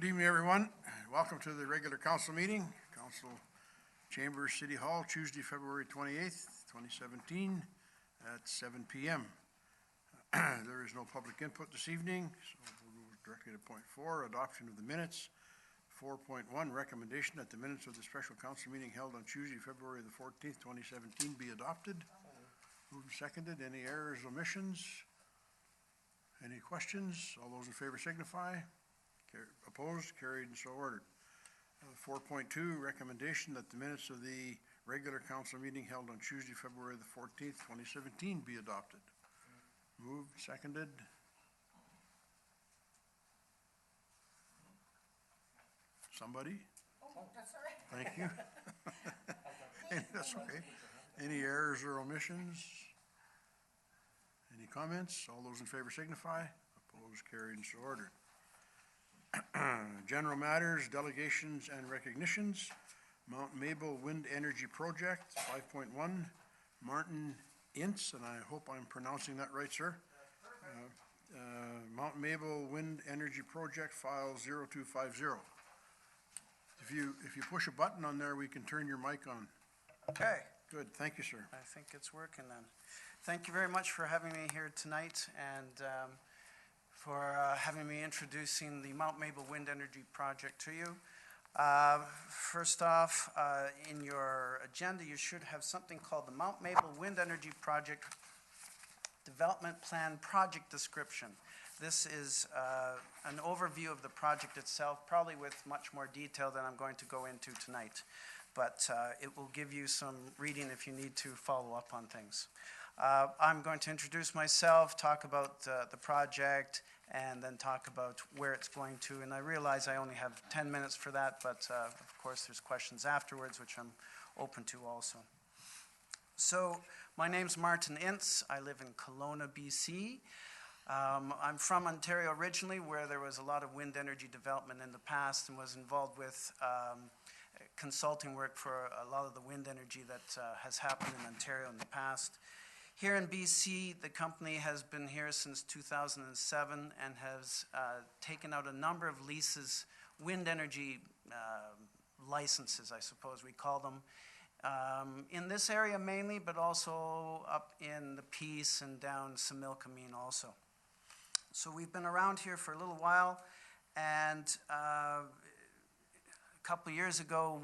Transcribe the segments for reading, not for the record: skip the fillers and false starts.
Good evening, everyone. Welcome to the regular council meeting, Council Chambers, City Hall, Tuesday, February 28th, 2017 at 7 p.m. There is no public input this evening, so we'll move directly to point 4, adoption of the minutes. 4.1, recommendation that the minutes of the special council meeting held on Tuesday, February the 14th, 2017 be adopted. Moved and seconded. Any errors, omissions? Any questions? All those in favor signify. Opposed? Carried and so ordered. 4.2, recommendation that the minutes of the regular council meeting held on Tuesday, February the 14th, 2017 be adopted. Moved, seconded. Somebody? Oh, that's all right. Thank you. That's okay. Any errors or omissions? Any comments? All those in favor signify. Opposed, carried, and so ordered. General matters, delegations, and recognitions. Mount Mabel Wind Energy Project, 5.1. Martin Ince, and I hope I'm pronouncing that right, sir. Mount Mabel Wind Energy Project, file 0250. If you push a button on there, we can turn your mic on. Okay. Good, thank you, sir. I think it's working then. Thank you very much for having me here tonight and for having me introducing the Mount Mabel Wind Energy Project to you. First off, in your agenda, you should have something called the Mount Mabel Wind Energy Project Development Plan Project Description. This is an overview of the project itself, probably with much more detail than I'm going to go into tonight. But it will give you some reading if you need to follow up on things. I'm going to introduce myself, talk about the project, and then talk about where it's going to. And I realize I only have 10 minutes for that, but of course there's questions afterwards, which I'm open to also. So my name's Martin Ince. I live in Kelowna, BC. I'm from Ontario originally, where there was a lot of wind energy development in the past, and was involved with consulting work for a lot of the wind energy that has happened in Ontario in the past. Here in BC, the company has been here since 2007 and has taken out a number of leases, wind energy licenses, I suppose we call them, in this area mainly, but also up in the Peace and down Similkameen also. So we've been around here for a little while, and a couple of years ago,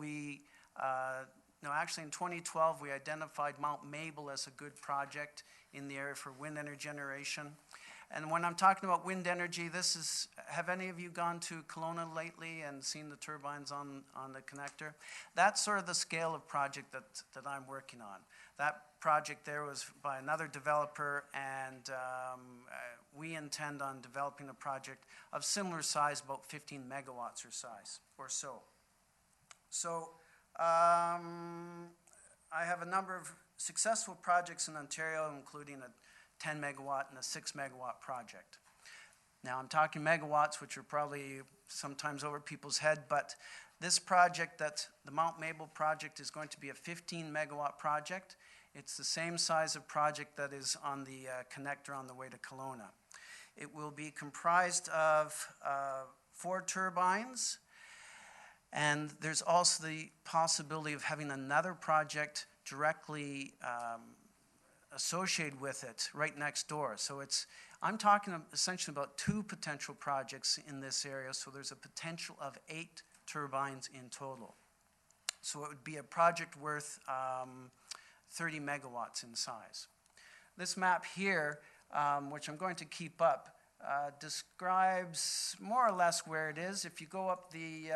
actually in 2012, we identified Mount Mabel as a good project in the area for wind energy generation. And when I'm talking about wind energy, have any of you gone to Kelowna lately and seen the turbines on the connector? That's sort of the scale of project that I'm working on. That project there was by another developer, and we intend on developing a project of similar size, about 15 megawatts or so. So I have a number of successful projects in Ontario, including a 10 megawatt and a 6 megawatt project. Now I'm talking megawatts, which are probably sometimes over people's head, but this project, the Mount Mabel project, is going to be a 15 megawatt project. It's the same size of project that is on the connector on the way to Kelowna. It will be comprised of 4 turbines, and there's also the possibility of having another project directly associated with it right next door. So I'm talking essentially about 2 potential projects in this area, so there's a potential of 8 turbines in total. So it would be a project worth 30 megawatts in size. This map here, which I'm going to keep up, describes more or less where it is. If you go up the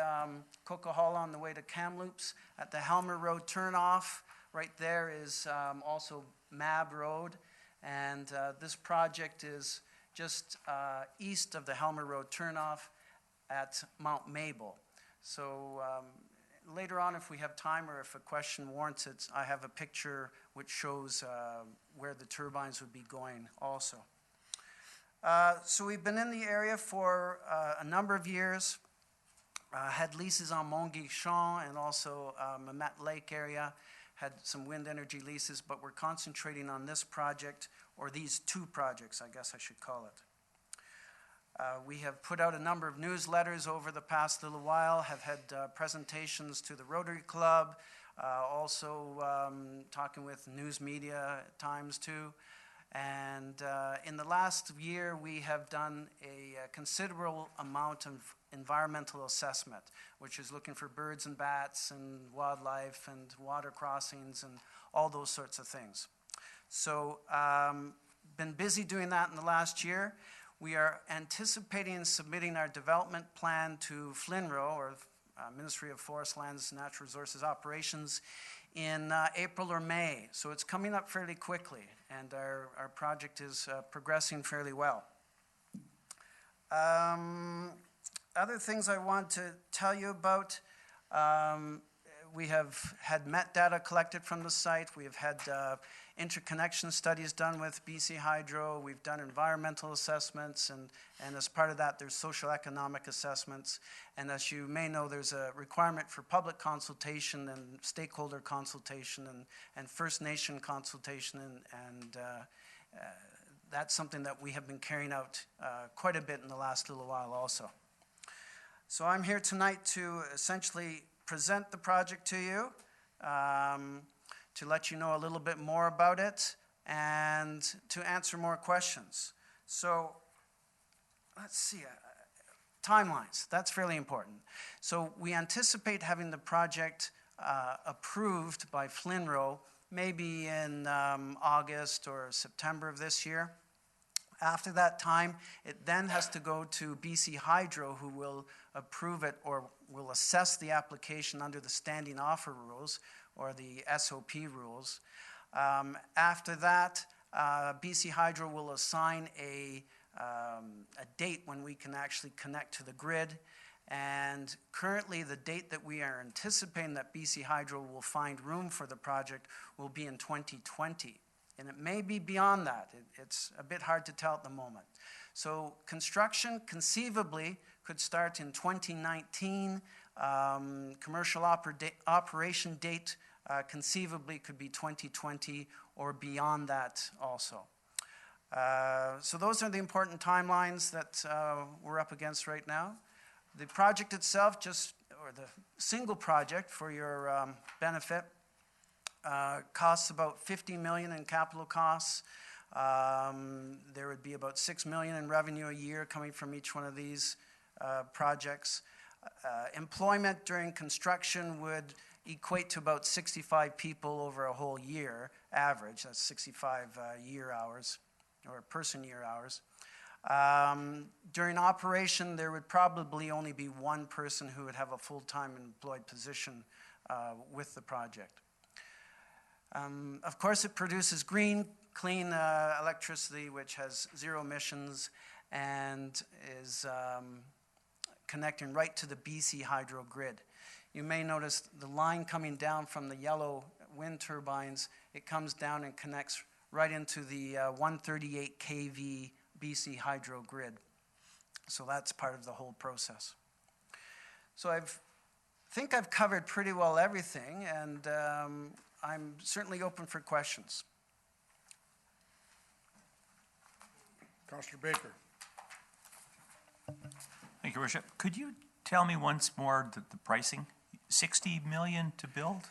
Coquihalla on the way to Kamloops, at the Helmer Road turnoff, right there is also Mab Road, and this project is just east of the Helmer Road turnoff at Mount Mabel. So later on, if we have time or if a question warrants it, I have a picture which shows where the turbines would be going also. So we've been in the area for a number of years, had leases on Montguichon and also Mamet Lake area, had some wind energy leases, but we're concentrating on this project, or these 2 projects, I guess I should call it. We have put out a number of newsletters over the past little while, have had presentations to the Rotary Club, also talking with news media at times too. And in the last year, we have done a considerable amount of environmental assessment, which is looking for birds and bats and wildlife and water crossings and all those sorts of things. So, been busy doing that in the last year. We are anticipating submitting our development plan to FLNRO, or Ministry of Forest, Lands, and Natural Resources Operations, in April or May. So it's coming up fairly quickly, and our project is progressing fairly well. Other things I want to tell you about, we have had MET data collected from the site. We have had interconnection studies done with BC Hydro. We've done environmental assessments, and as part of that, there's social economic assessments. And as you may know, there's a requirement for public consultation and stakeholder consultation and First Nation consultation, and that's something that we have been carrying out quite a bit in the last little while also. So I'm here tonight to essentially present the project to you, to let you know a little bit more about it, and to answer more questions. So let's see, timelines, that's fairly important. So we anticipate having the project approved by FLNRO maybe in August or September of this year. After that time, it then has to go to BC Hydro, who will approve it or will assess the application under the standing offer rules or the SOP rules. After that, BC Hydro will assign a date when we can actually connect to the grid. And currently, the date that we are anticipating that BC Hydro will find room for the project will be in 2020. And it may be beyond that. It's a bit hard to tell at the moment. So construction conceivably could start in 2019. Commercial operation date conceivably could be 2020 or beyond that also. So those are the important timelines that we're up against right now. The project itself, or the single project for your benefit, costs about $50 million in capital costs. There would be about $6 million in revenue a year coming from each one of these projects. Employment during construction would equate to about 65 people over a whole year average. That's 65 year hours or person year hours. During operation, there would probably only be one person who would have a full-time employed position with the project. Of course, it produces green, clean electricity, which has zero emissions and is connecting right to the BC Hydro grid. You may notice the line coming down from the yellow wind turbines. It comes down and connects right into the 138 kV BC Hydro grid. So that's part of the whole process. So I think I've covered pretty well everything, and I'm certainly open for questions. Councillor Baker. Thank you, Worship. Could you tell me once more the pricing? 60 million to build?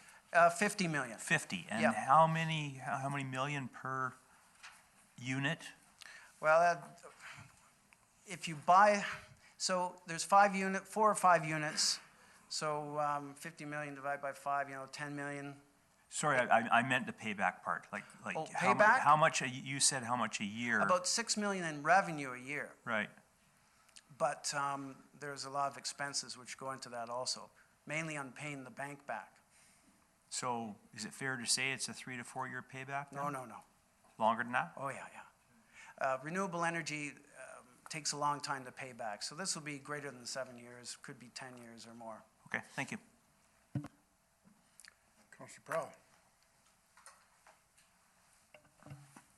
50 million. 50. And yeah. how many million per unit? Well, if you buy, so there's 4 or 5 units. So 50 million divided by 5, 10 million. Sorry, I meant the payback part. Like payback? How much? You said how much a year? About 6 million in revenue a year. Right. But there's a lot of expenses which go into that also, mainly on paying the bank back. So is it fair to say it's a 3 to 4 year payback then? No. Longer than that? Oh, yeah. Renewable energy takes a long time to pay back. So this will be greater than 7 years, could be 10 years or more. Okay, thank you. Councillor Prowl.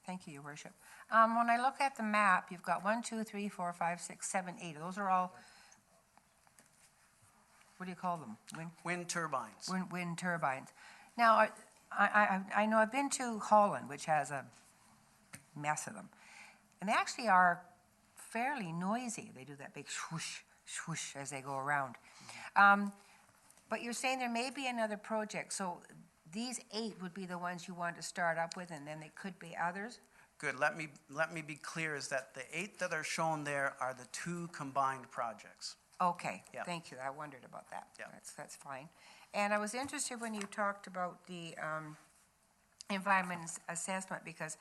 Thank you, Your Worship. When I look at the map, you've got 1, 2, 3, 4, 5, 6, 7, 8. Those are all, what do you call them? Wind turbines. Wind turbines. Now, I know I've been to Holland, which has a mess of them. And they actually are fairly noisy. They do that big swoosh, swoosh as they go around. But you're saying there may be another project, so these 8 would be the ones you want to start up with, and then there could be others? Good, let me be clear, is that the 8 that are shown there are the 2 combined projects. Okay, Yeah. thank you. I wondered about that. Yeah. That's fine. And I was interested when you talked about the environment assessment, because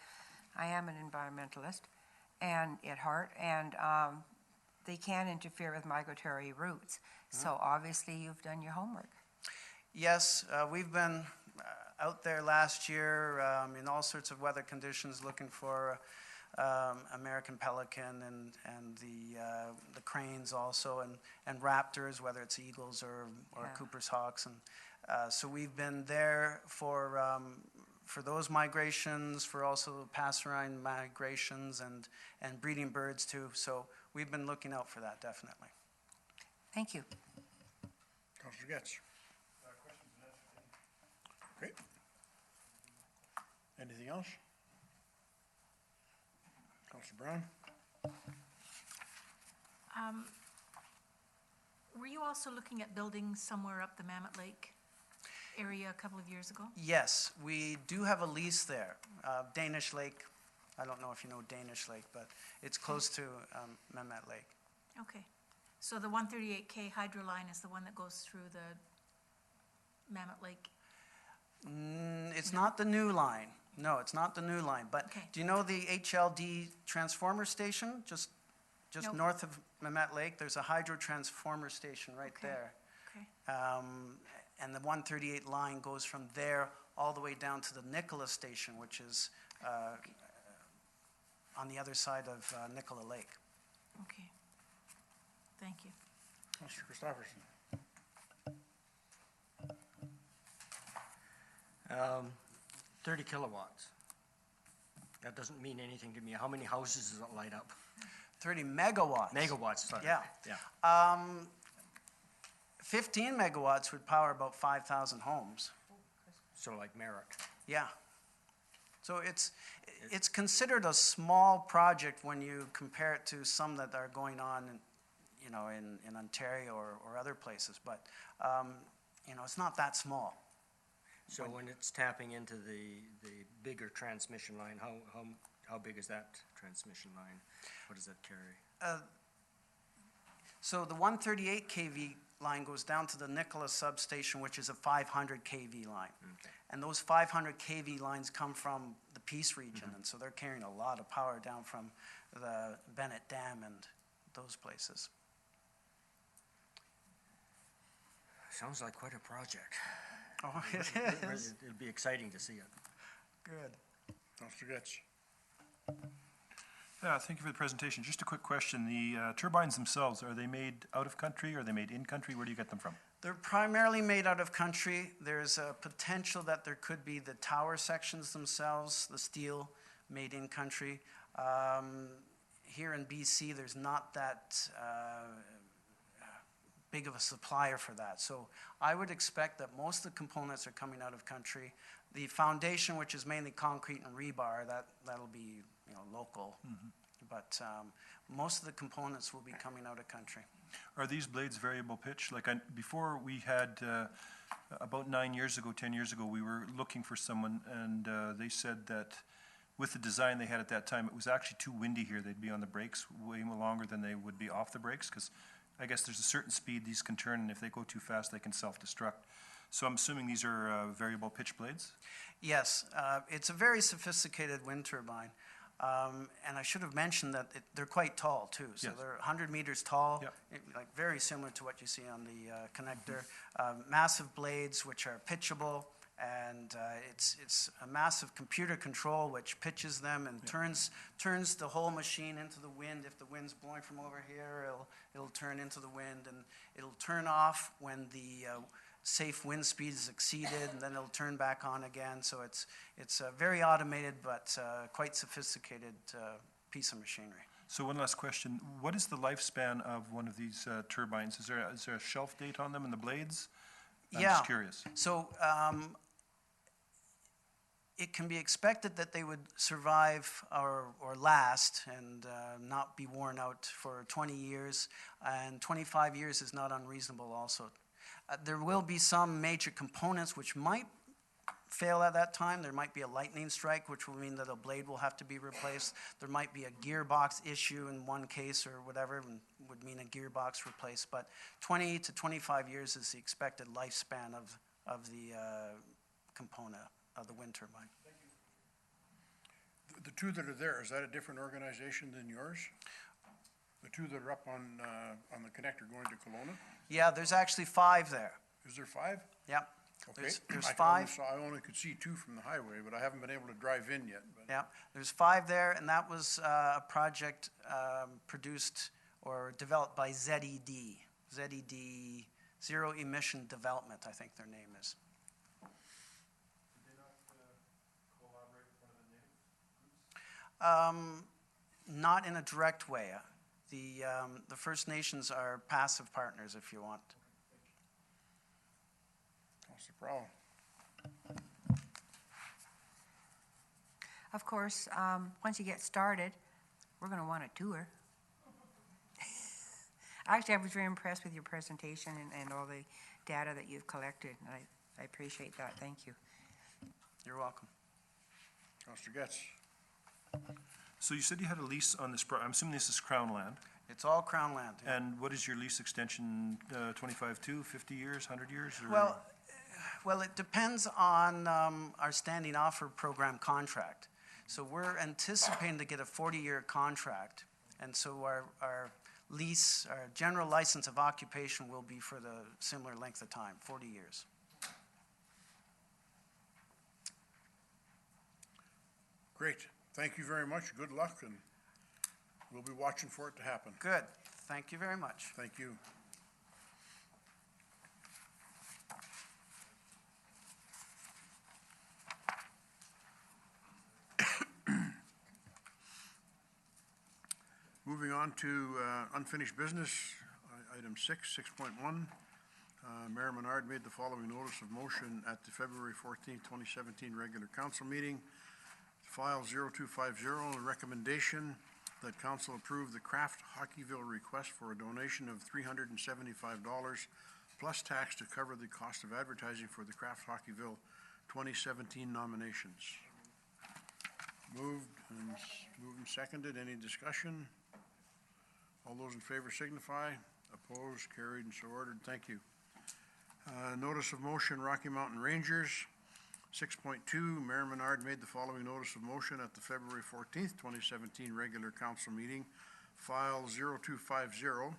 I am an environmentalist and at heart, and they can interfere with migratory routes. So obviously you've done your homework. Yes, we've been out there last year in all sorts of weather conditions looking for American pelican and the cranes also, and raptors, whether it's eagles or Yeah. Cooper's hawks. And so we've been there for those migrations, for also passerine migrations and breeding birds too. So we've been looking out for that, definitely. Thank you. Councilor Getz. Okay. Anything else? Councilor Brown? Were you also looking at building somewhere up the Mammoth Lake area a couple of years ago? Yes, we do have a lease there, Danish Lake. I don't know if you know Danish Lake, but it's close to Mehmet Lake. Okay. So the 138K hydro line is the one that goes through the Mammoth Lake? It's not the new line. No, it's not the new line. But Okay. do you know the HLD transformer station just Nope. north of Mehmet Lake? There's a hydro transformer station right Okay. there. Okay. And the 138 line goes from there all the way down to the Nikola station, which is on the other side of Nikola Lake. Okay. Thank you. Councilor Christopherson? 30 kilowatts. That doesn't mean anything to me. How many houses does it light up? 30 megawatts. Megawatts, sorry. Yeah. Yeah. 15 megawatts would power about 5,000 homes. So like Merrick. Yeah. So it's considered a small project when you compare it to some that are going on, in Ontario or other places. But, it's not that small. So when it's tapping into the bigger transmission line, how big is that transmission line? What does that carry? So the 138 kV line goes down to the Nikola substation, which is a 500 kV line. Okay. And those 500 kV lines come from the Peace region, and so they're carrying a lot of power down from the Bennett Dam and those places. Sounds like quite a project. Oh, it is. It'll be exciting to see it. Good. Councilor Getz? Yeah, thank you for the presentation. Just a quick question. The turbines themselves, are they made out of country? Are they made in country? Where do you get them from? They're primarily made out of country. There's a potential that there could be the tower sections themselves, the steel, made in country. Here in BC, there's not that big of a supplier for that. So I would expect that most of the components are coming out of country. The foundation, which is mainly concrete and rebar, that'll be local. But most of the components will be coming out of country. Are these blades variable pitch? Before we had, about 9 years ago, 10 years ago, we were looking for someone, and they said that with the design they had at that time, it was actually too windy here. They'd be on the brakes way longer than they would be off the brakes, because I guess there's a certain speed these can turn, and if they go too fast, they can self-destruct. So I'm assuming these are variable pitch blades? Yes, it's a very sophisticated wind turbine. And I should have mentioned that they're quite tall too. So Yes. they're 100 meters tall, Yep. like very similar to what you see on the connector. Massive blades which are pitchable, and it's a massive computer control which pitches them and turns the whole machine into the wind. If the wind's blowing from over here, it'll turn into the wind, and it'll turn off when the safe wind speed is exceeded, and then it'll turn back on again. So it's a very automated but quite sophisticated piece of machinery. So one last question. What is the lifespan of one of these turbines? Is there a shelf date on them and the blades? I'm just curious. So it can be expected that they would survive or last and not be worn out for 20 years, and 25 years is not unreasonable also. There will be some major components which might fail at that time. There might be a lightning strike, which will mean that a blade will have to be replaced. There might be a gearbox issue in one case or whatever, and would mean a gearbox replaced. But 20 to 25 years is the expected lifespan of the component of the wind turbine. The two that are there, is that a different organization than yours? The two that are up on the connector going to Kelowna? Yeah, there's actually 5 there. Is there 5? Yep. Okay. There's I 5. only could see 2 from the highway, but I haven't been able to drive in yet. But Yeah, there's 5 there, and that was a project produced or developed by ZED. ZED, Zero Emission Development, I think their name is. Did they not collaborate with one of the native groups? Not in a direct way. The First Nations are passive partners, if you want. Councilor Prowl. Of course, once you get started, we're going to want a tour. Actually, I was very impressed with your presentation and all the data that you've collected, and I appreciate that. Thank you. You're welcome. Councilor Getz. So you said you had a lease on this, I'm assuming this is Crown land, It's all Crown land. Yeah. and what is your lease extension, 25 to 50 years, 100 years? Or- Well, it depends on our standing offer program contract. So we're anticipating to get a 40-year contract, and so our lease, our general license of occupation will be for the similar length of time, 40 years. Great. Thank you very much. Good luck, and we'll be watching for it to happen. Good. Thank you very much. Thank you. Moving on to unfinished business, item 6.1. Mayor Menard made the following notice of motion at the February 14, 2017 regular council meeting. File 0250, a recommendation that council approve the Kraft Hockeyville request for a donation of $375 plus tax to cover the cost of advertising for the Kraft Hockeyville 2017 nominations. Moved and seconded. Any discussion? All those in favor signify. Opposed, carried, and so ordered. Thank you. Notice of motion, Rocky Mountain Rangers. 6.2, Mayor Menard made the following notice of motion at the February 14th, 2017 regular council meeting, file 0250,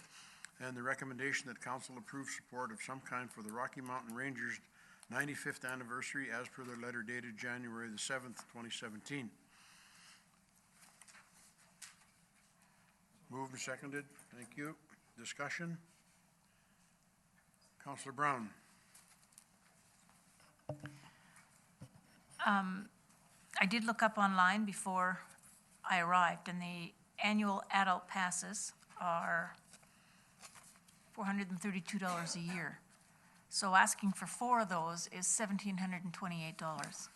and the recommendation that council approve support of some kind for the Rocky Mountain Rangers 95th anniversary as per their letter dated January the 7th, 2017. Moved and seconded. Thank you. Discussion? Councilor Brown. I did look up online before I arrived, and the annual adult passes are $432 a year. So asking for 4 of those is $1,728.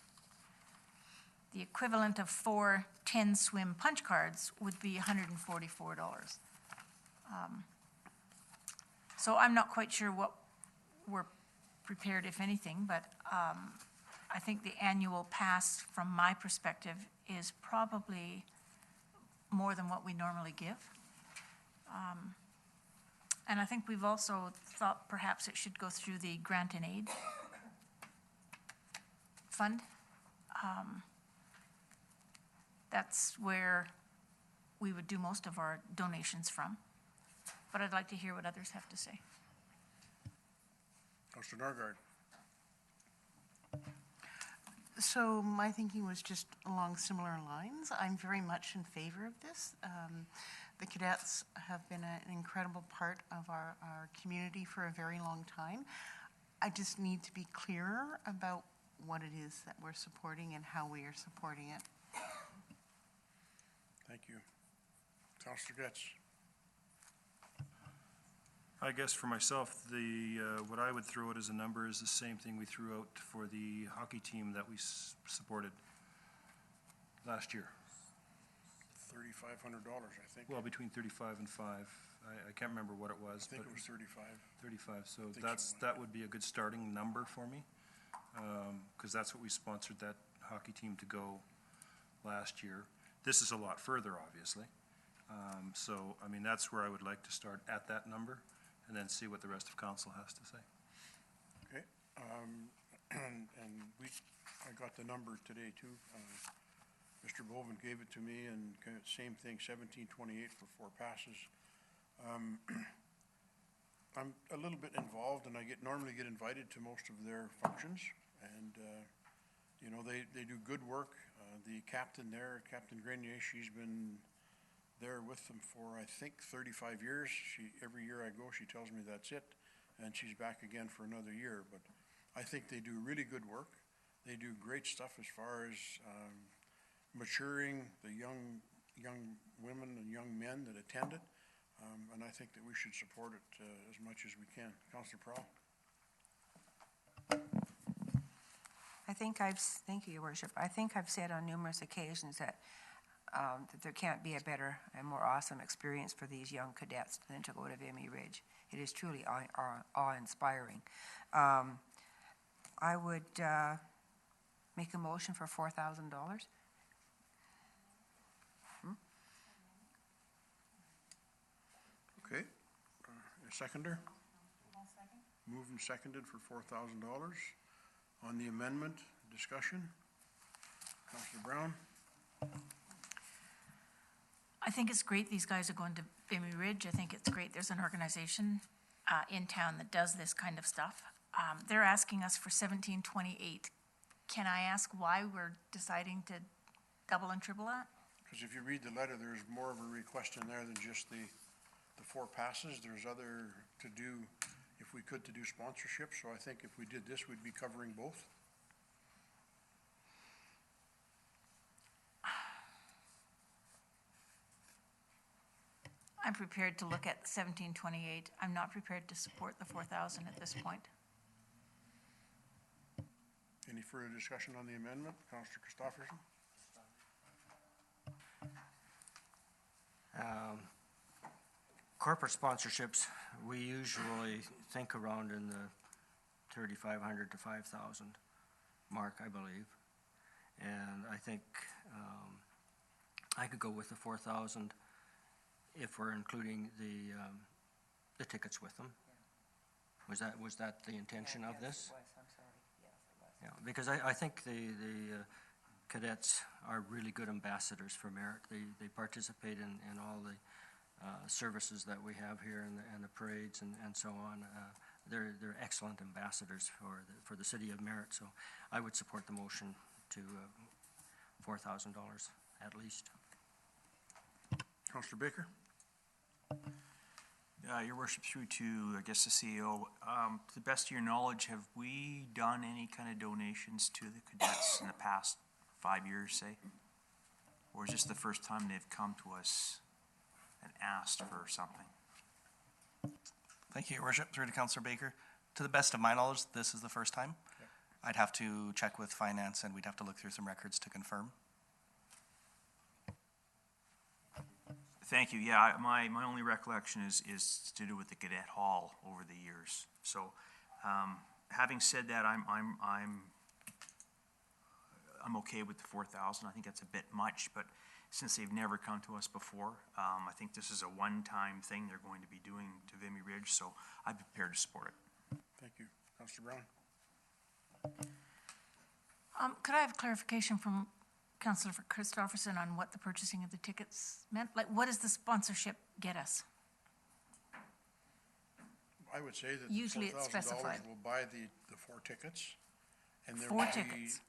The equivalent of 4 10-swim punch cards would be $144. So I'm not quite sure what we're prepared, if anything, but I think the annual pass, from my perspective, is probably more than what we normally give. And I think we've also thought perhaps it should go through the grant and aid fund. That's where we would do most of our donations from. But I'd like to hear what others have to say. Councilor Norgard. So my thinking was just along similar lines. I'm very much in favor of this. The cadets have been an incredible part of our community for a very long time. I just need to be clearer about what it is that we're supporting and how we are supporting it. Thank you. Councilor Getz. I guess for myself, what I would throw out as a number is the same thing we threw out for the hockey team that we supported last year. $3,500, I think. Well, between 35 and 5. I can't remember what it was. I think but it was 35. 35, so think so. that would be a good starting number for me, because that's what we sponsored that hockey team to go last year. This is a lot further, obviously. So, I mean, that's where I would like to start, at that number, and then see what the rest of council has to say. Okay, and I got the number today too. Mr. Boven gave it to me, and same thing, 1728 for 4 passes. I'm a little bit involved, and I normally get invited to most of their functions, and, you know, they do good work. The captain there, Captain Grenier, she's been there with them for, I think, 35 years. Every year I go, she tells me that's it, and she's back again for another year. But I think they do really good work. They do great stuff as far as maturing the young women and young men that attend it, and I think that we should support it as much as we can. Councillor Prowl? Thank you, Your Worship. I think I've said on numerous occasions that there can't be a better and more awesome experience for these young cadets than to go to Vimy Ridge. It is truly awe-inspiring. I would make a motion for $4,000. Okay, a seconder? Moved and seconded for $4,000. On the amendment, discussion? Councillor Brown? I think it's great these guys are going to Vimy Ridge. I think it's great there's an organization in town that does this kind of stuff. They're asking us for 1728. Can I ask why we're deciding to double and triple that? Because if you read the letter, there's more of a request in there than just the 4 passes. There's other to do, if we could, to do sponsorship. So I think if we did this, we'd be covering both. I'm prepared to look at 1728. I'm not prepared to support the 4,000 at this point. Any further discussion on the amendment? Councillor Christopherson? Corporate sponsorships, we usually think around in the 3,500 to 5,000 mark, I believe. And I think I could go with the 4,000 if we're including the tickets with them. Was that the intention of this? Yeah, because I think the cadets are really good ambassadors for merit. They participate in all the services that we have here and the parades and so on. They're excellent ambassadors for the city of Merritt. So I would support the motion to $4,000 at least. Councillor Baker? Your worship, through to, I guess, the CEO, to the best of your knowledge, have we done any kind of donations to the cadets in the past 5 years, say? Or is this the first time they've come to us and asked for something? Thank you, Your Worship. Through to Councillor Baker. To the best of my knowledge, this is the first time. Yep. I'd have to check with finance, and we'd have to look through some records to confirm. Thank you. Yeah, my only recollection is to do with the cadet hall over the years. So, having said that, I'm okay with the 4,000. I think that's a bit much, but since they've never come to us before, I think this is a one-time thing they're going to be doing to Vimy Ridge. So, I'd be prepared to support it. Thank you. Councillor Brown? Could I have clarification from Councillor Christopherson on what the purchasing of the tickets meant? Like, what does the sponsorship get us? I would say that Usually it's $4,000 specified. will buy the 4 tickets. And there 4 will be, tickets?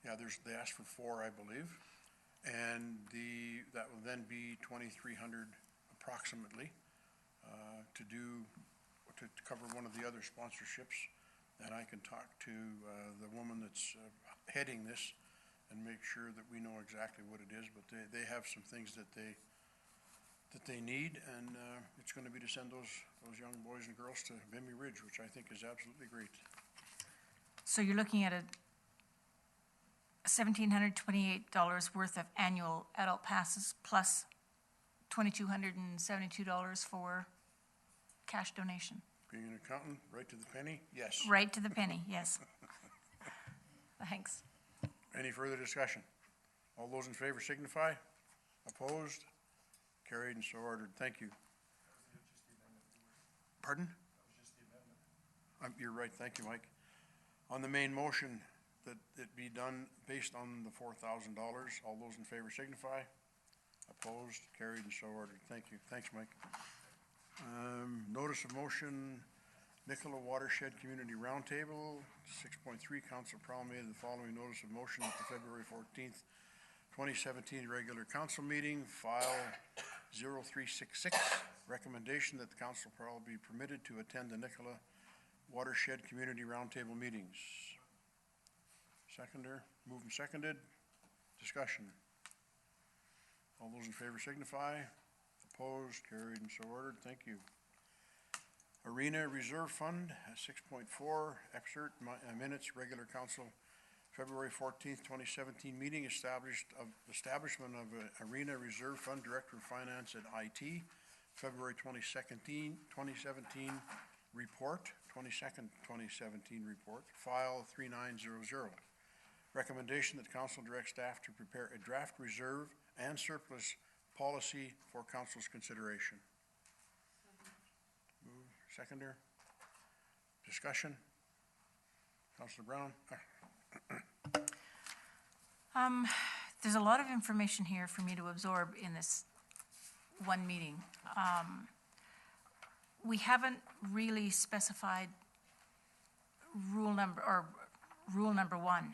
Yeah, they asked for 4, I believe. And that will then be 2,300 approximately to cover one of the other sponsorships. And I can talk to the woman that's heading this and make sure that we know exactly what it is. But they have some things that they need, and it's going to be to send those those young boys and girls to Vimy Ridge, which I think is absolutely great. So you're looking at a $1,728 worth of annual adult passes plus $2,272 for cash donation. Being an accountant, right to the penny, yes. Right to the penny, yes. Thanks. Any further discussion? All those in favor signify. Opposed? Carried and so ordered. Thank you. Pardon? You're right. Thank you, Mike. On the main motion, that it be done based on the $4,000. All those in favor signify. Opposed? Carried and so ordered. Thank you. Thanks, Mike. Notice of motion, Nikola Watershed Community Roundtable, 6.3, council promulgated the following notice of motion at the February 14th, 2017 regular council meeting, file 0366. Recommendation that the council be permitted to attend the Nikola Watershed Community Roundtable meetings. Seconder, moved and seconded. Discussion. All those in favor signify. Opposed, carried, and so ordered. Thank you. Arena Reserve Fund, 6.4, excerpt minutes, regular council, February 14th, 2017 meeting, establishment of Arena Reserve Fund, Director of Finance at IT, February 22nd, 2017 report, 22nd, 2017 report, file 3900. Recommendation that council direct staff to prepare a draft reserve and surplus policy for council's consideration. Move, seconder. Discussion. Councilor Brown. There's a lot of information here for me to absorb in this one meeting. We haven't really specified rule number one.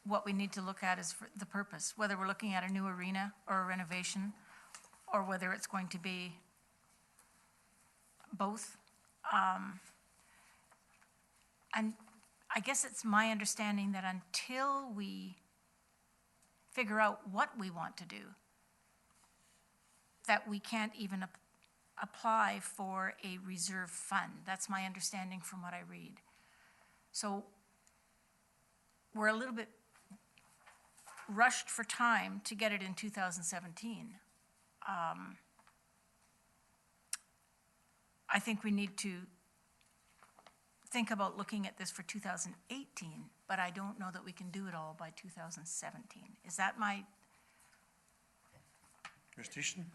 What we need to look at is for the purpose, whether we're looking at a new arena or a renovation, or whether it's going to be both. And I guess it's my understanding that until we figure out what we want to do, that we can't even apply for a reserve fund. That's my understanding from what I read. So we're a little bit rushed for time to get it in 2017. I think we need to think about looking at this for 2018, but I don't know that we can do it all by 2017. Is that my... Ms. Thiessen?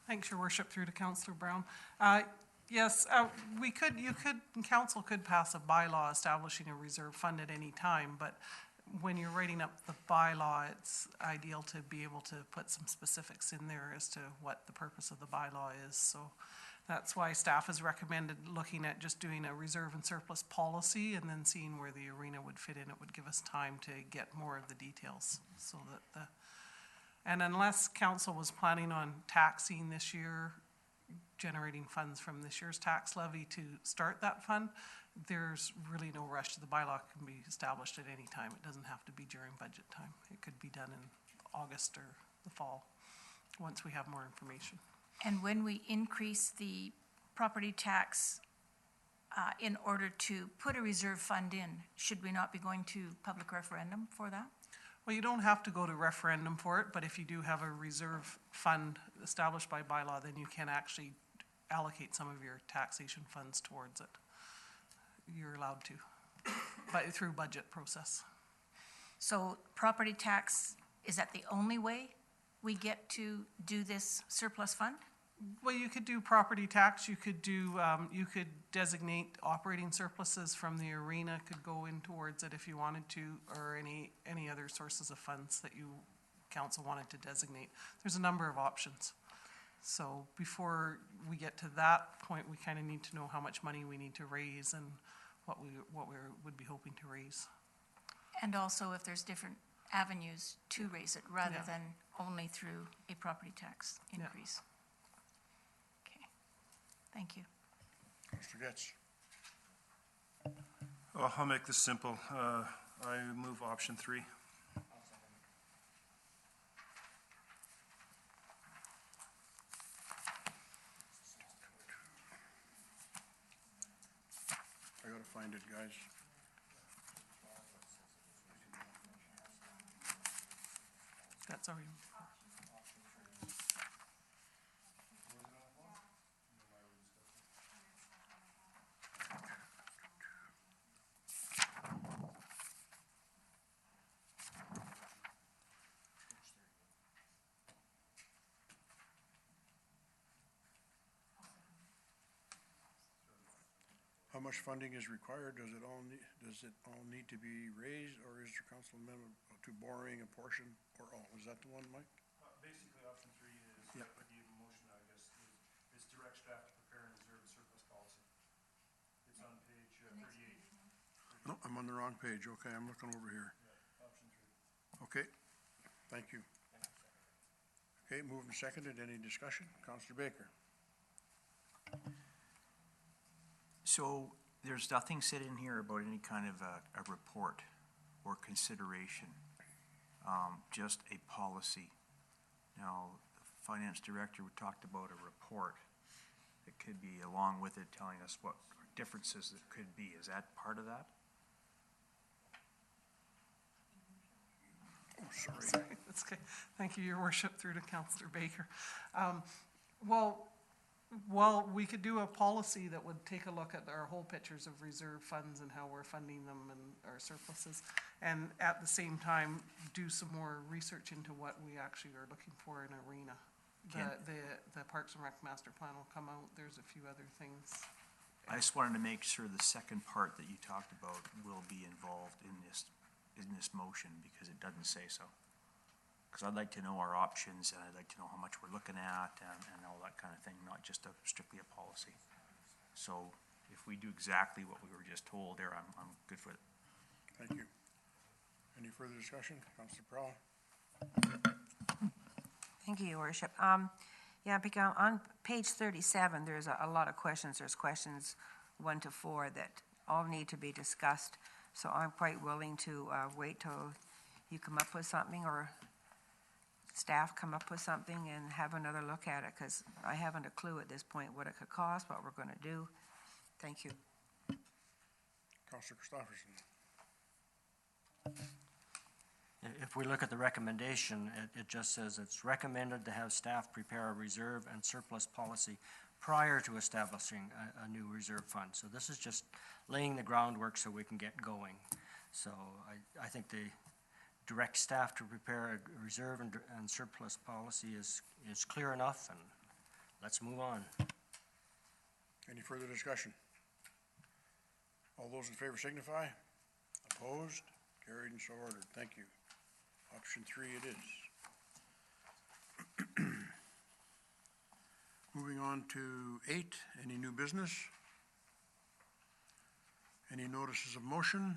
Thanks, Your Worship, through to Councillor Brown. Yes, council could pass a bylaw establishing a reserve fund at any time, but when you're writing up the bylaw, it's ideal to be able to put some specifics in there as to what the purpose of the bylaw is. So that's why staff has recommended looking at just doing a reserve and surplus policy and then seeing where the arena would fit in. It would give us time to get more of the details so that and unless council was planning on taxing this year, generating funds from this year's tax levy to start that fund, there's really no rush. The bylaw can be established at any time. It doesn't have to be during budget time. It could be done in August or the fall, once we have more information. And when we increase the property tax in order to put a reserve fund in, should we not be going to public referendum for that? Well, you don't have to go to referendum for it, but if you do have a reserve fund established by bylaw, then you can actually allocate some of your taxation funds towards it. You're allowed to, but through budget process. So property tax, is that the only way we get to do this surplus fund? Well, you could do property tax, you could do, you could designate operating surpluses from the arena, could go in towards it if you wanted to, or any other sources of funds that you, council wanted to designate. There's a number of options. So before we get to that point, we kind of need to know how much money we need to raise and what we would be hoping to raise. And also if there's different avenues to raise it rather than only through a property tax increase. Okay, thank you. Mr. Getz? Oh, I'll make this simple. I move option 3. find it, guys. That's already, How much funding is required? Does it all need to be raised, or is there council amendment to borrowing a portion or all? Is that the one, Mike? Basically, option three is, Yep. what the motion, I guess, is direct staff to prepare and reserve a surplus policy. It's on page 38. No, I'm on the wrong page. Okay, I'm looking over here. Option three. Okay, thank you. Okay, moved and seconded. Any discussion? Counselor Baker? So there's nothing said in here about any kind of a report or consideration, just a policy. Now, the finance director talked about a report that could be along with it telling us what differences it could be. Is that part of that? Oh, sorry. that's okay. Thank you, your worship, through to Councillor Baker. Well, we could do a policy that would take a look at our whole pictures of reserve funds and how we're funding them and our surpluses. And at the same time, do some more research into what we actually are looking for in arena. The Parks and Rec Master Plan will come out. There's a few other things. I just wanted to make sure the second part that you talked about will be involved in this motion, because it doesn't say so. Because I'd like to know our options, and I'd like to know how much we're looking at, and all that kind of thing, not just strictly a policy. So if we do exactly what we were just told there, I'm good for it. Thank you. Any further discussion? Counselor Prowl? Thank you, your worship. Yeah, because on page 37, there's a lot of questions. There's questions 1 to 4 that all need to be discussed. So I'm quite willing to wait till you come up with something, or staff come up with something and have another look at it, because I haven't a clue at this point what it could cost, what we're going to do. Thank you. Counselor Christopherson? If we look at the recommendation, it just says it's recommended to have staff prepare a reserve and surplus policy prior to establishing a new reserve fund. So this is just laying the groundwork so we can get going. So I think the direct staff to prepare a reserve and surplus policy is clear enough, and let's move on. Any further discussion? All those in favor signify. Opposed? Carried and so ordered. Thank you. Option 3 it is. Moving on to 8, any new business? Any notices of motion?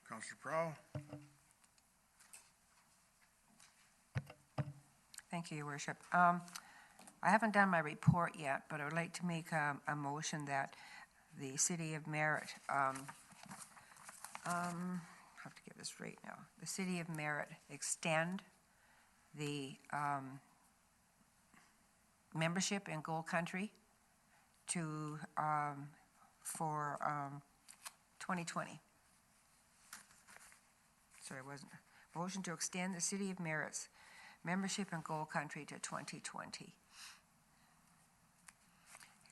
Counselor Prowl? Thank you, your worship. I haven't done my report yet, but I would like to make a motion that the City of Merritt, I have to get this right now. The City of Merritt extend the membership in Gold Country to, for 2020. Sorry, motion to extend the City of Merritt's membership in Gold Country to 2020.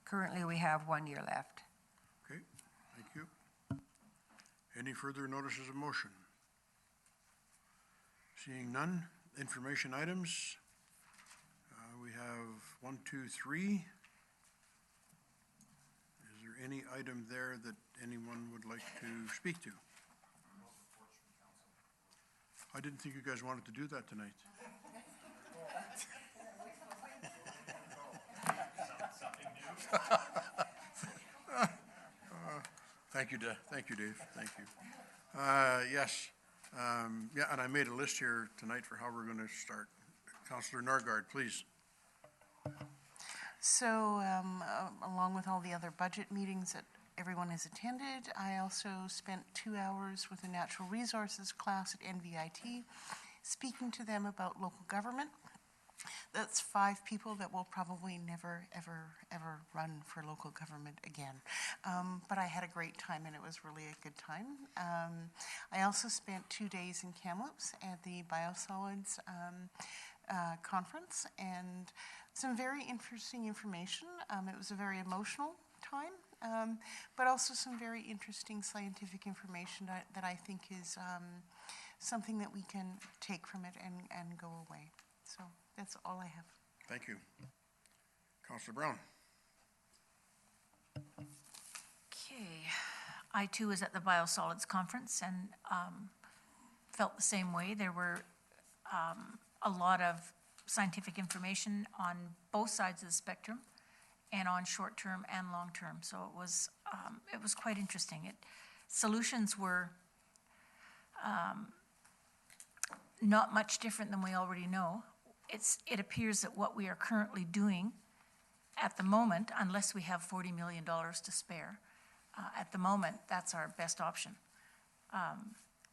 Currently, we have 1 year left. Okay, thank you. Any further notices of motion? Seeing none, information items. We have 1, 2, 3. Is there any item there that anyone would like to speak to? I didn't think you guys wanted to do that tonight. Thank you, Dave. Thank you, Dave. Thank you. Yes. Yeah, and I made a list here tonight for how we're going to start. Councillor Norgard, please. So, along with all the other budget meetings that everyone has attended, I also spent 2 hours with a natural resources class at NVIT, speaking to them about local government That's 5 people that will probably never, ever, ever run for local government again. But I had a great time, and it was really a good time. I also spent 2 days in Kamloops at the Biosolids conference, and some very interesting information. It was a very emotional time, but also some very interesting scientific information that I think is something that we can take from it and go away. So that's all I have. Thank you. Councillor Brown. Okay. I too was at the Biosolids Conference and felt the same way. There were a lot of scientific information on both sides of the spectrum, and on short-term and long-term. So it was quite interesting. Solutions were not much different than we already know. It appears that what we are currently doing at the moment, unless we have $40 million to spare, at the moment, that's our best option.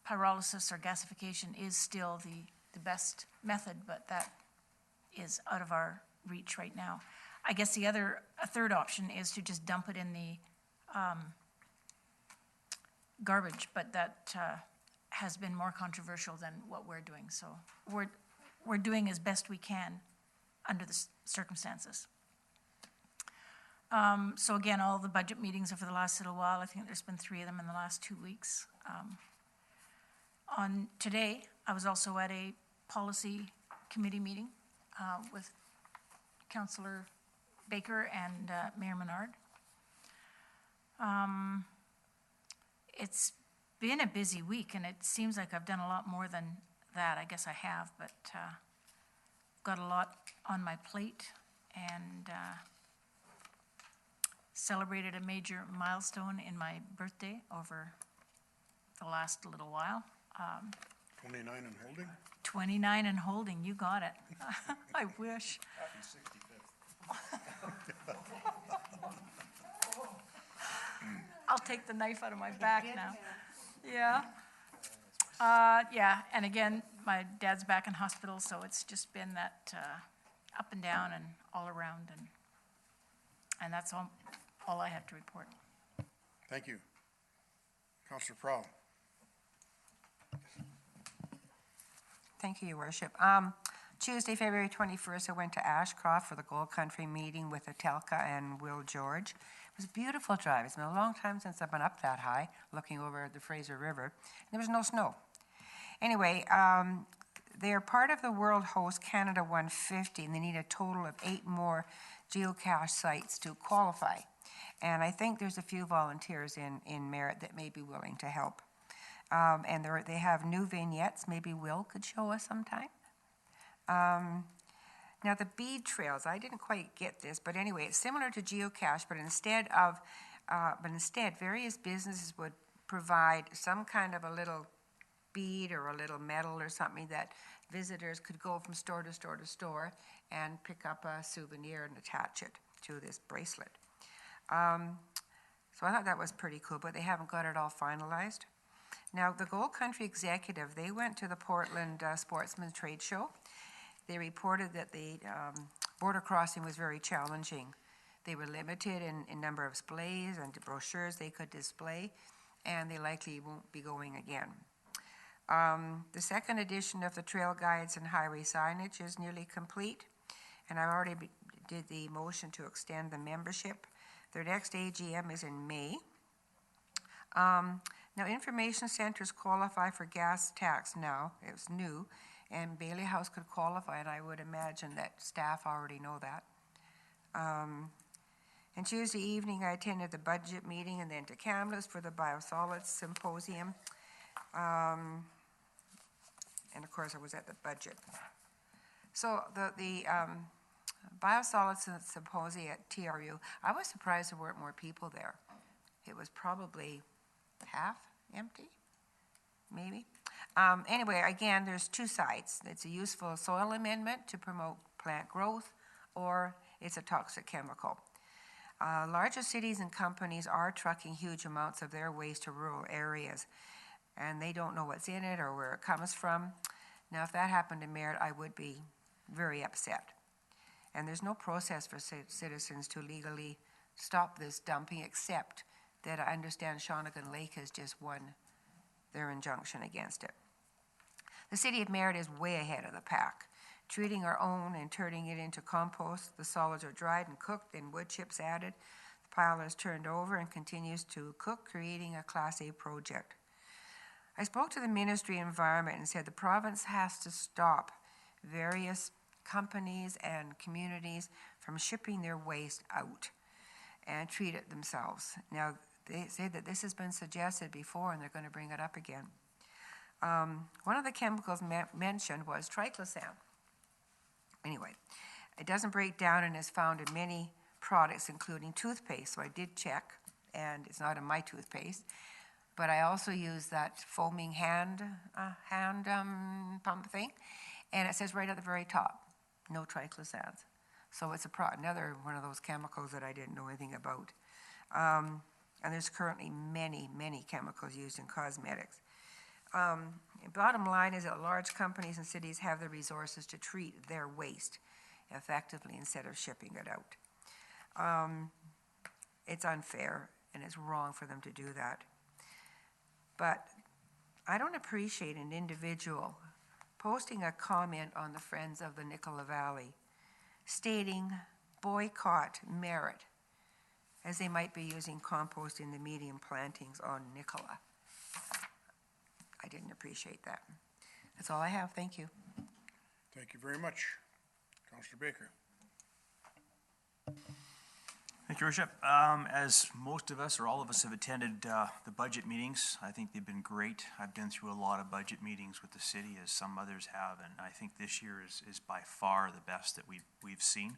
Pyrolysis or gasification is still the best method, but that is out of our reach right now. I guess a third option is to just dump it in the garbage, but that has been more controversial than what we're doing. So we're doing as best we can under the circumstances. So again, all the budget meetings over the last little while, I think there's been 3 of them in the last 2 weeks. On today, I was also at a policy committee meeting with Councillor Baker and Mayor Menard. It's been a busy week, and it seems like I've done a lot more than that. I guess I have, but got a lot on my plate, and celebrated a major milestone in my birthday over the last little while. 29 and holding? 29 and holding, you got it. I wish. Happy 65th. I'll take the knife out of my back now. Yeah. Yeah, and again, my dad's back in hospital, so it's just been that up and down and all around, and that's all I have to report. Thank you. Councillor Prowl. Thank you, Your Worship. Tuesday, February 21st, I went to Ashcroft for the Gold Country meeting with Atelka and Will George. It was a beautiful drive. It's been a long time since I've been up that high, looking over the Fraser River. And there was no snow. Anyway, they are part of the World Host Canada 150, and they need a total of 8 more geocache sites to qualify. And I think there's a few volunteers in Merritt that may be willing to help. And they have new vignettes. Maybe Will could show us sometime. Now the Bead Trails, I didn't quite get this, but anyway, it's similar to geocache, but instead various businesses would provide some kind of a little bead or a little medal or something that visitors could go from store to store to store and pick up a souvenir and attach it to this bracelet. So I thought that was pretty cool, but they haven't got it all finalized. Now, the Gold Country executive, they went to the Portland Sportsman's Trade Show. They reported that the border crossing was very challenging. They were limited in number of displays and brochures they could display, and they likely won't be going again. The second edition of the trail guides and highway signage is nearly complete, and I already did the motion to extend the membership. Their next AGM is in May. Now, information centers qualify for gas tax now. It's new, and Bailey House could qualify, and I would imagine that staff already know that. And Tuesday evening, I attended the budget meeting and then to Kamloops for the Biosolids Symposium. And of course, I was at the budget. So the Biosolids Symposium at TRU, I was surprised there weren't more people there. It was probably half empty, maybe. Anyway, again, there's 2 sides. It's a useful soil amendment to promote plant growth, or it's a toxic chemical. Larger cities and companies are trucking huge amounts of their waste to rural areas, and they don't know what's in it or where it comes from. Now, if that happened in Merritt, I would be very upset. And there's no process for citizens to legally stop this dumping, except that I understand Shawnigan Lake has just won their injunction against it. The city of Merritt is way ahead of the pack, treating our own and turning it into compost. The solids are dried and cooked, then wood chips added. The pile is turned over and continues to cook, creating a Class A project. I spoke to the Ministry of Environment and said the province has to stop various companies and communities from shipping their waste out and treat it themselves. Now, they say that this has been suggested before and they're going to bring it up again. One of the chemicals mentioned was triclosan. Anyway, it doesn't break down and is found in many products, including toothpaste. So I did check, and it's not in my toothpaste. But I also use that foaming hand pump thing, and it says right at the very top, no triclosans. So it's another one of those chemicals that I didn't know anything about. And there's currently many, many chemicals used in cosmetics. Bottom line is that large companies and cities have the resources to treat their waste effectively instead of shipping it out. It's unfair and it's wrong for them to do that. But I don't appreciate an individual posting a comment on the Friends of the Nikola Valley stating boycott Merritt, as they might be using compost in the medium plantings on Nikola. I didn't appreciate that. That's all I have. Thank you. Thank you very much. Councillor Baker. Thank you, Worship. As most of us or all of us have attended the budget meetings, I think they've been great. I've been through a lot of budget meetings with the city, as some others have, and I think this year is by far the best that we've seen.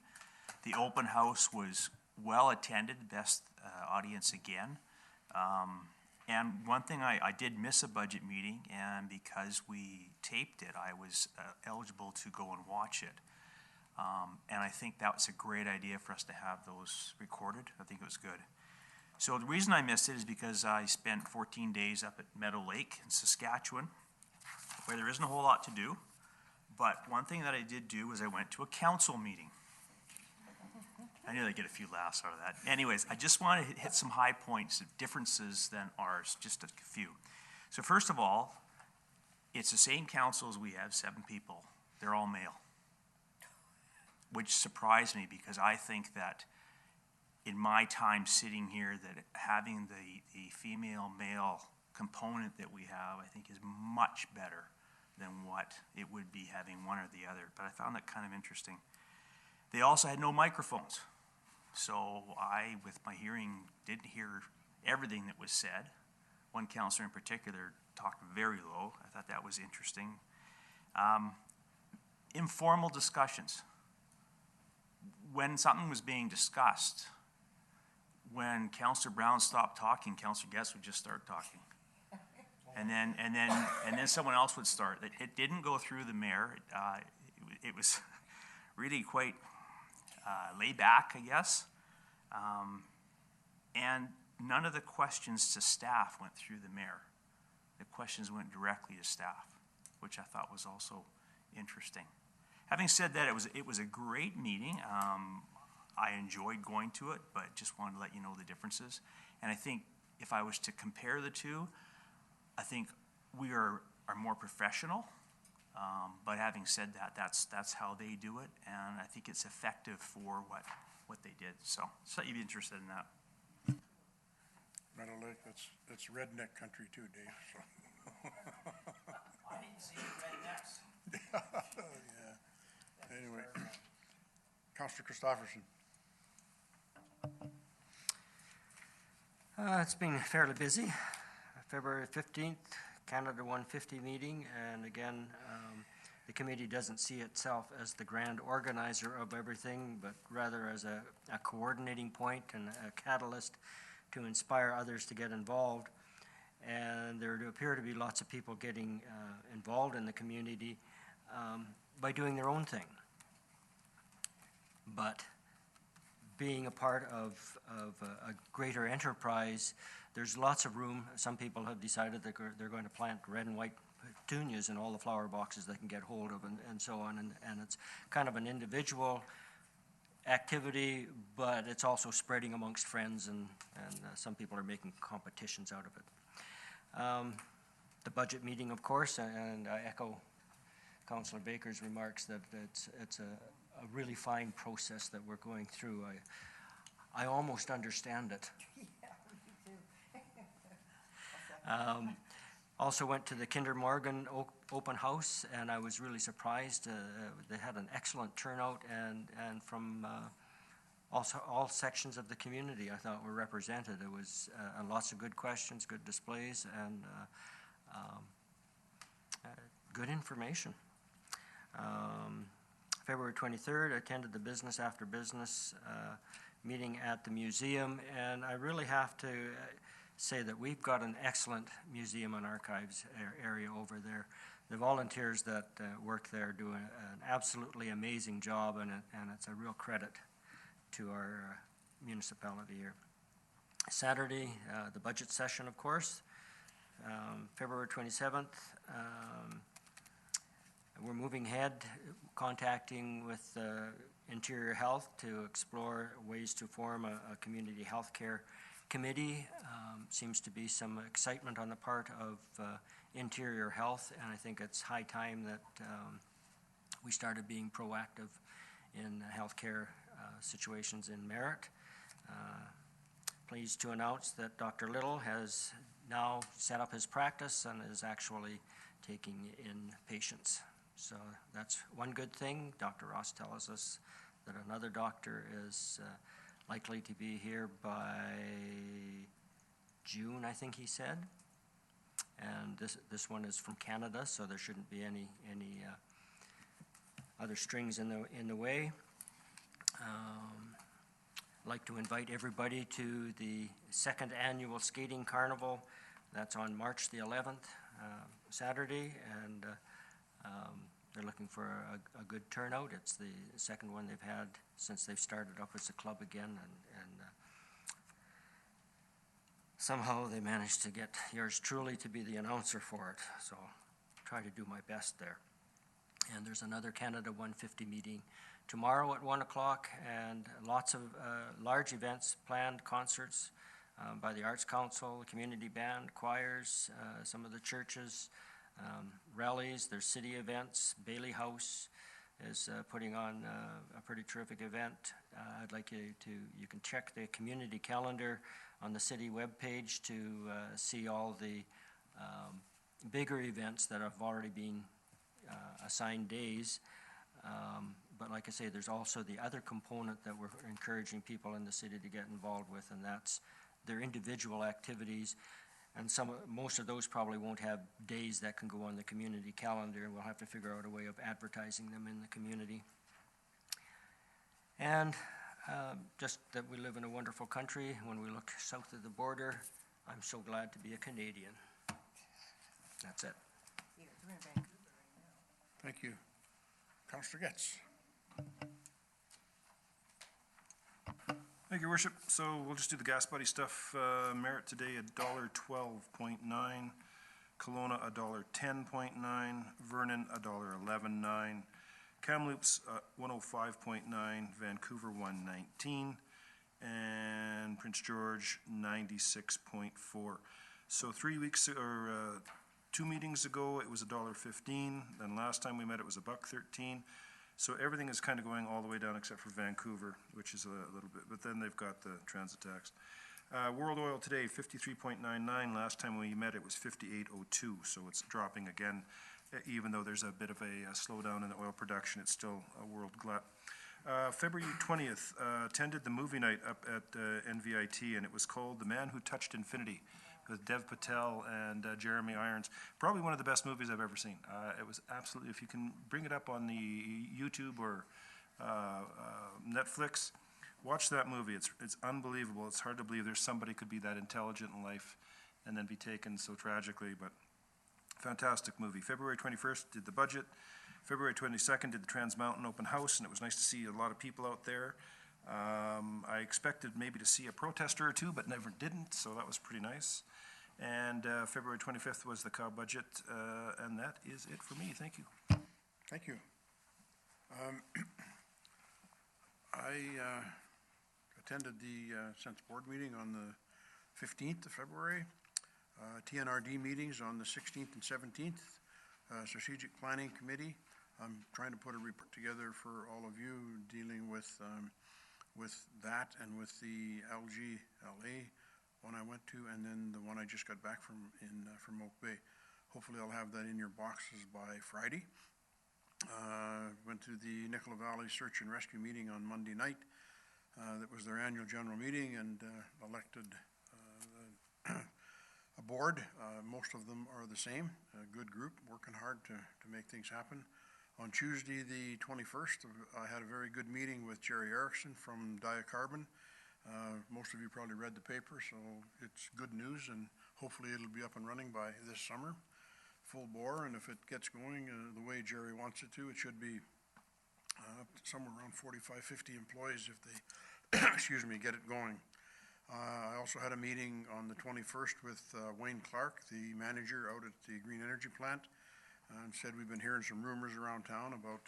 The open house was well attended, best audience again. And one thing, I did miss a budget meeting, and because we taped it, I was eligible to go and watch it. And I think that was a great idea for us to have those recorded. I think it was good. So the reason I missed it is because I spent 14 days up at Meadow Lake in Saskatchewan, where there isn't a whole lot to do. But one thing that I did do was I went to a council meeting. I knew I'd get a few laughs out of that. Anyways, I just want to hit some high points of differences than ours, just a few. So first of all, it's the same council as we have, 7 people. They're all male, which surprised me because I think that in my time sitting here that having the female-male component that we have, I think is much better than what it would be having one or the other. But I found that kind of interesting. They also had no microphones. So I, with my hearing, didn't hear everything that was said. One counselor in particular talked very low. I thought that was interesting. Informal discussions. When something was being discussed, when Councillor Brown stopped talking, Councillor Guest would just start talking. And then someone else would start. It didn't go through the mayor. It was really quite laid back, I guess. And none of the questions to staff went through the mayor. The questions went directly to staff, which I thought was also interesting. Having said that, it was a great meeting. I enjoyed going to it, but just wanted to let you know the differences. And I think if I was to compare the two, I think we are more professional. But having said that, that's how they do it, and I think it's effective for what they did. So you'd be interested in that. Meadow Lake, that's redneck country too, Dave. So. I didn't see rednecks. Yeah. Anyway, Councillor Christopherson. It's been fairly busy. February 15th, Canada 150 meeting, and again, the committee doesn't see itself as the grand organizer of everything, but rather as a coordinating point and a catalyst to inspire others to get involved. And there do appear to be lots of people getting involved in the community by doing their own thing. But being a part of a greater enterprise, there's lots of room. Some people have decided that they're going to plant red and white petunias in all the flower boxes they can get hold of and so on. And it's kind of an individual activity, but it's also spreading amongst friends, and some people are making competitions out of it. The budget meeting, of course, and I echo Councillor Baker's remarks that it's a really fine process that we're going through. I almost understand it. Also went to the Kinder Morgan open house, and I was really surprised. They had an excellent turnout, and from also all sections of the community I thought were represented. It was lots of good questions, good displays, and good information. February 23rd, I attended the Business After Business meeting at the museum, and I really have to say that we've got an excellent museum and archives area over there. The volunteers that work there do an absolutely amazing job, and it's a real credit to our municipality here. Saturday, the budget session, of course, February 27th. We're moving ahead, contacting with Interior Health to explore ways to form a community health care committee. Seems to be some excitement on the part of Interior Health, and I think it's high time that we started being proactive in healthcare situations in Merritt. Pleased to announce that Dr. Little has now set up his practice and is actually taking in patients. So that's one good thing. Dr. Ross tells us that another doctor is likely to be here by June, I think he said. And this one is from Canada, so there shouldn't be any other strings in the way. I'd like to invite everybody to the second annual skating carnival. That's on March the 11th, Saturday, and they're looking for a good turnout. It's the second one they've had since they've started up as a club again, and somehow they managed to get yours truly to be the announcer for it, so I'll try to do my best there. And there's another Canada 150 meeting tomorrow at 1 o'clock, and lots of large events planned, concerts by the Arts Council, community band, choirs, some of the churches, rallies, there's city events. Bailey House is putting on a pretty terrific event. I'd like you can check the community calendar on the city webpage to see all the bigger events that have already been assigned days. But like I say, there's also the other component that we're encouraging people in the city to get involved with, and that's their individual activities. And most of those probably won't have days that can go on the community calendar, and we'll have to figure out a way of advertising them in the community. And just that we live in a wonderful country. When we look south of the border, I'm so glad to be a Canadian. That's it. Thank you. Councillor Getz. Thank you, Worship. So we'll just do the gas buddy stuff. Merritt today $1.12.9, Kelowna $1.10.9, Vernon $1.11.9, Kamloops 105.9, Vancouver 119, and Prince George 96.4. So 3 weeks or 2 meetings ago it was $1.15. Then last time we met it was $1.13. So everything is kind of going all the way down except for Vancouver, which is a little bit, but then they've got the transit tax. World oil today, 53.99. Last time we met, it was 58.02, so it's dropping again. Even though there's a bit of a slowdown in the oil production, it's still a world glut. February 20th, attended the movie night up at NVIT, and it was called The Man Who Touched Infinity, with Dev Patel and Jeremy Irons. Probably one of the best movies I've ever seen. It was absolutely, if you can bring it up on the YouTube or Netflix, watch that movie. It's unbelievable. It's hard to believe there's somebody could be that intelligent in life and then be taken so tragically, but fantastic movie. February 21st did the budget. February 22nd did the Trans Mountain open house, and it was nice to see a lot of people out there. I expected maybe to see a protester or two, but never didn't, so that was pretty nice. And February 25th was the cow budget, and that is it for me. Thank you. Thank you. I attended the Sense Board meeting on the 15th of February, TNRD meetings on the 16th and 17th, Strategic Planning Committee. I'm trying to put a report together for all of you dealing with that and with the LGLA one I went to, and then the one I just got back from Oak Bay. Hopefully I'll have that in your boxes by Friday. Went to the Nikola Valley Search and Rescue meeting on Monday night. That was their annual general meeting, and elected a board. Most of them are the same, a good group, working hard to make things happen. On Tuesday, the 21st, I had a very good meeting with Jerry Erickson from Diacarbon. Most of you probably read the paper, so it's good news, and hopefully it'll be up and running by this summer, full bore, and if it gets going the way Jerry wants it to, it should be up to somewhere around 45, 50 employees if they, excuse me, get it going. I also had a meeting on the 21st with Wayne Clark, the manager out at the Green Energy Plant, and said we've been hearing some rumors around town about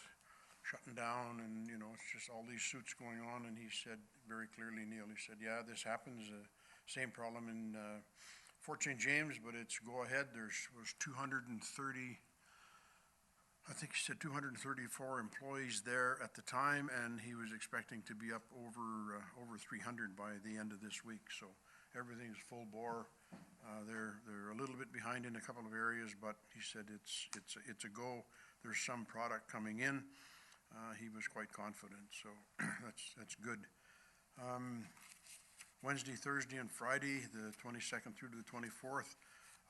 shutting down, and, you know, it's just all these suits going on, and he said very clearly, Neil, he said, yeah, this happens, same problem in Fort St. James, but it's go ahead. Was 230, I think he said 234 employees there at the time, and he was expecting to be up over 300 by the end of this week, so everything's full bore. They're a little bit behind in a couple of areas, but he said it's a go. There's some product coming in. He was quite confident, so that's good. Wednesday, Thursday, and Friday, the 22nd through to the 24th,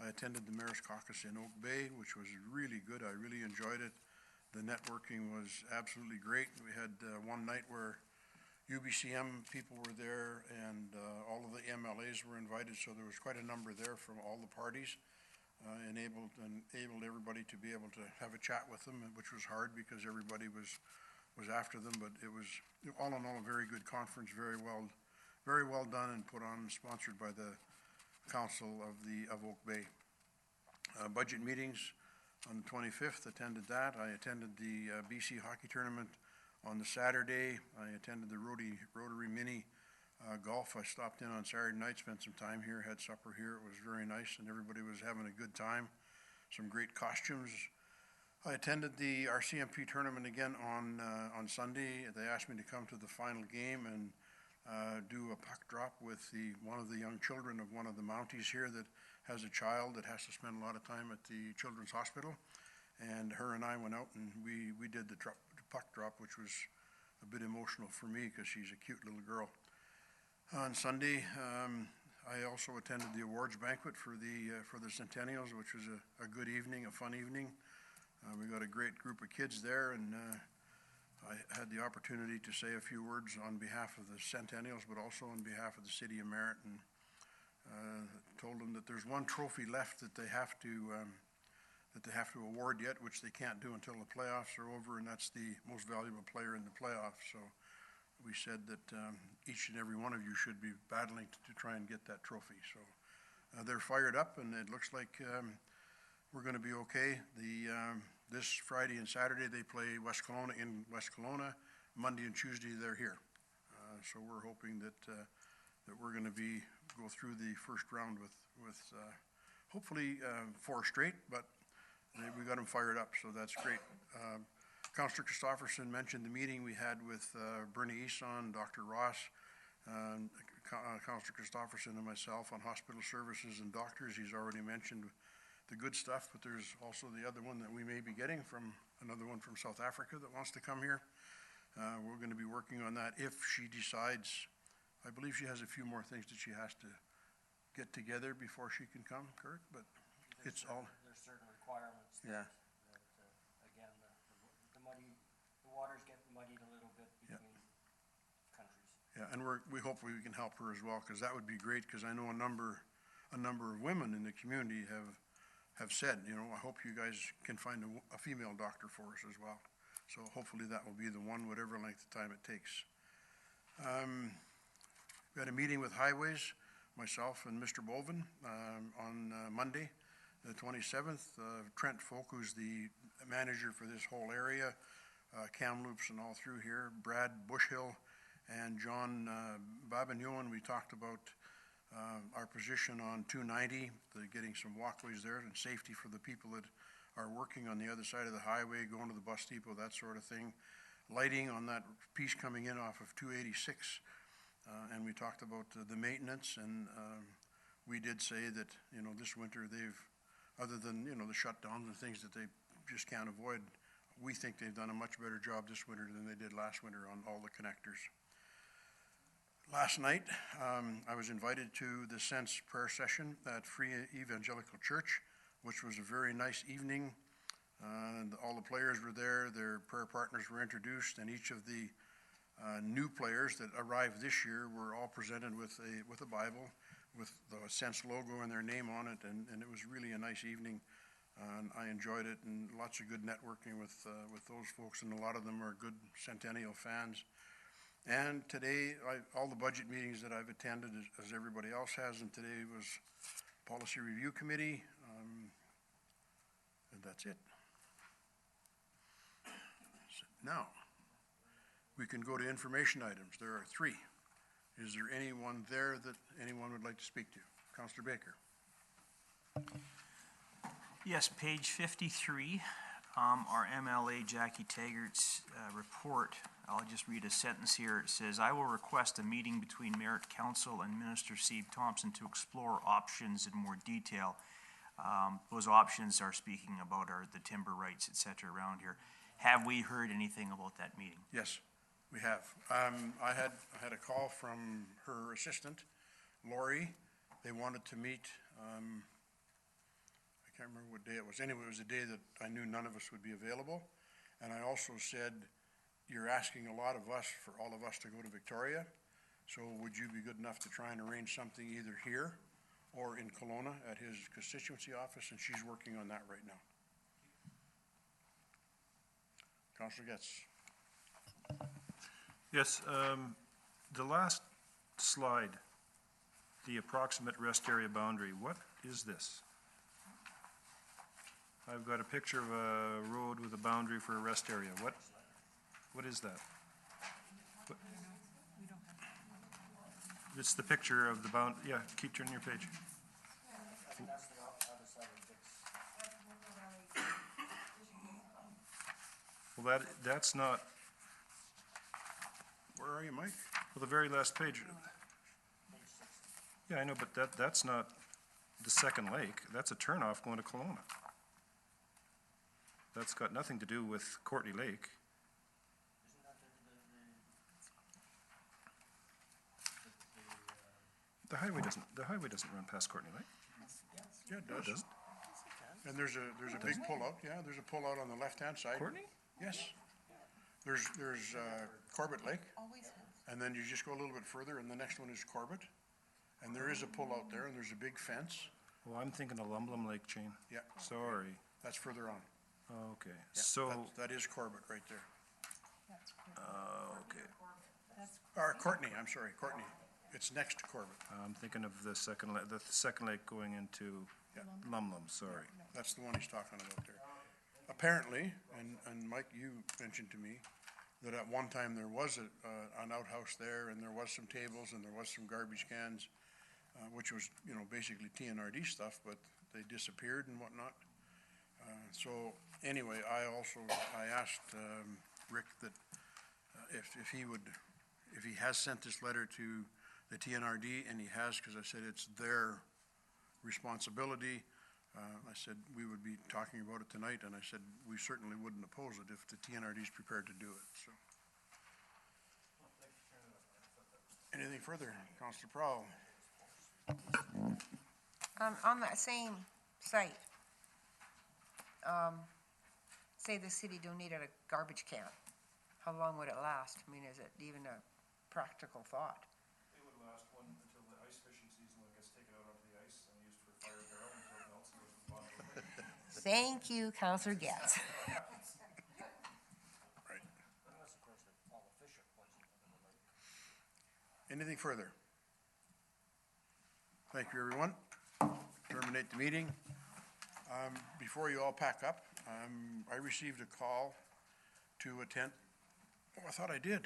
I attended the Mayor's Caucus in Oak Bay, which was really good. I really enjoyed it. The networking was absolutely great. We had one night where UBCM people were there, and all of the MLAs were invited, so there was quite a number there from all the parties, enabled everybody to be able to have a chat with them, which was hard because everybody was after them, but it was all in all a very good conference, very well done and put on, sponsored by the Council of Oak Bay. Budget meetings on the 25th, attended that. I attended the BC hockey tournament on the Saturday. I attended the Rotary Mini golf. I stopped in on Saturday night, spent some time here, had supper here. It was very nice, and everybody was having a good time. Some great costumes. I attended the RCMP tournament again on Sunday. They asked me to come to the final game and do a puck drop with one of the young children of one of the Mounties here that has a child that has to spend a lot of time at the Children's Hospital. And her and I went out and we did the puck drop, which was a bit emotional for me because she's a cute little girl. On Sunday, I also attended the awards banquet for the Centennials, which was a good evening, a fun evening. We got a great group of kids there, and I had the opportunity to say a few words on behalf of the Centennials, but also on behalf of the City of Merritt, and told them that there's one trophy left that they have to award yet, which they can't do until the playoffs are over, and that's the most valuable player in the playoffs. So we said that each and every one of you should be battling to try and get that trophy. So they're fired up, and it looks like we're going to be okay. This Friday and Saturday they play West Kelowna in West Kelowna. Monday and Tuesday they're here. So we're hoping that we're going to go through the first round with hopefully 4 straight, but we got them fired up, so that's great. Councillor Christopherson mentioned the meeting we had with Bernie Eson, Dr. Ross, Councillor Christopherson and myself on hospital services and doctors. He's already mentioned the good stuff, but there's also the other one that we may be getting from another one from South Africa that wants to come here. We're going to be working on that if she decides. I believe she has a few more things that she has to get together before she can come, Kurt, but it's all. There's certain requirements. Yeah. Again, the waters get muddied a little bit between countries. Yeah, and we hope we can help her as well, because that would be great, because I know a number of women in the community have said, you know, I hope you guys can find a female doctor for us as well. So hopefully that will be the one, whatever length of time it takes. We had a meeting with Highways. myself and Mr. Bolvin, on Monday, the 27th. Trent Folk, who's the manager for this whole area, Kamloops and all through here, Brad Bushhill, and John Babignon. We talked about our position on 290, getting some walkways there and safety for the people that are working on the other side of the highway, going to the bus depot, that sort of thing. Lighting on that piece coming in off of 286. And we talked about the maintenance, and we did say that, this winter they've, other than, the shutdowns and things that they just can't avoid, we think they've done a much better job this winter than they did last winter on all the connectors. Last night, I was invited to the Sense prayer session at Free Evangelical Church, which was a very nice evening. And all the players were there, their prayer partners were introduced, and each of the new players that arrived this year were all presented with a Bible with the Sense logo and their name on it, and it was really a nice evening. And I enjoyed it, and lots of good networking with those folks, and a lot of them are good Centennial fans. And today, all the budget meetings that I've attended, as everybody else has, and today was Policy Review Committee, and that's it. Now, we can go to information items. There are 3. Is there anyone there that anyone would like to speak to? Councillor Baker. Yes, page 53, our MLA Jackie Taggart's report. I'll just read a sentence here. It says, "I will request a meeting between Merit Council and Minister Steve Thompson to explore options in more detail." Those options are speaking about the timber rights, et cetera, around here. Have we heard anything about that meeting? Yes, we have. I had a call from her assistant, Lori. They wanted to meet, I can't remember what day it was. Anyway, it was a day that I knew none of us would be available. And I also said, you're asking a lot of us, for all of us to go to Victoria. So would you be good enough to try and arrange something either here or in Kelowna at his constituency office? And she's working on that right now. Councillor Getz. Yes, the last slide, the approximate rest area boundary, what is this? I've got a picture of a road with a boundary for a rest area. What is that? It's the picture of the bound, yeah, keep turning your page. Well, that's not, Where are you, Mike? well, the very last page. Yeah, I know, but that's not the second lake. That's a turnoff going to Kelowna. That's got nothing to do with Courtney Lake. The highway doesn't run past Courtney Lake. Yeah, it does. It doesn't. And there's a big pullout, yeah, there's a pullout on the left-hand side. Courtney? Yes. There's Corbett Lake, Always has. and then you just go a little bit further, and the next one is Corbett. And there is a pullout there, and there's a big fence. Oh, I'm thinking of Lumblum Lake chain. Yeah, Sorry. that's further on. Okay, Yeah, so, that is Corbett right there. okay. Or Courtney, I'm sorry, Courtney. It's next to Corbett. I'm thinking of the second lake going into Yeah. Lumblum, sorry. That's the one he's talking about there. Apparently, and Mike, you mentioned to me, that at one time there was an outhouse there, and there was some tables, and there was some garbage cans, which was, basically TNRD stuff, but they disappeared and whatnot. So anyway, I asked Rick that if he has sent this letter to the TNRD, and he has, because I said it's their responsibility. I said we would be talking about it tonight, and I said we certainly wouldn't oppose it if the TNRD is prepared to do it, so. Anything further, Councillor Prowl? On that same site, say the city donated a garbage can, how long would it last? I mean, is it even a practical thought? It would last until the ice fishing season, when it gets taken out onto the ice and used for fire barrel until it melts and goes to the bottom of the lake. Thank you, Councillor Getz. Right. Anything further? Thank you, everyone. Terminate the meeting. Before you all pack up, I received a call to attend, oh, I thought I did.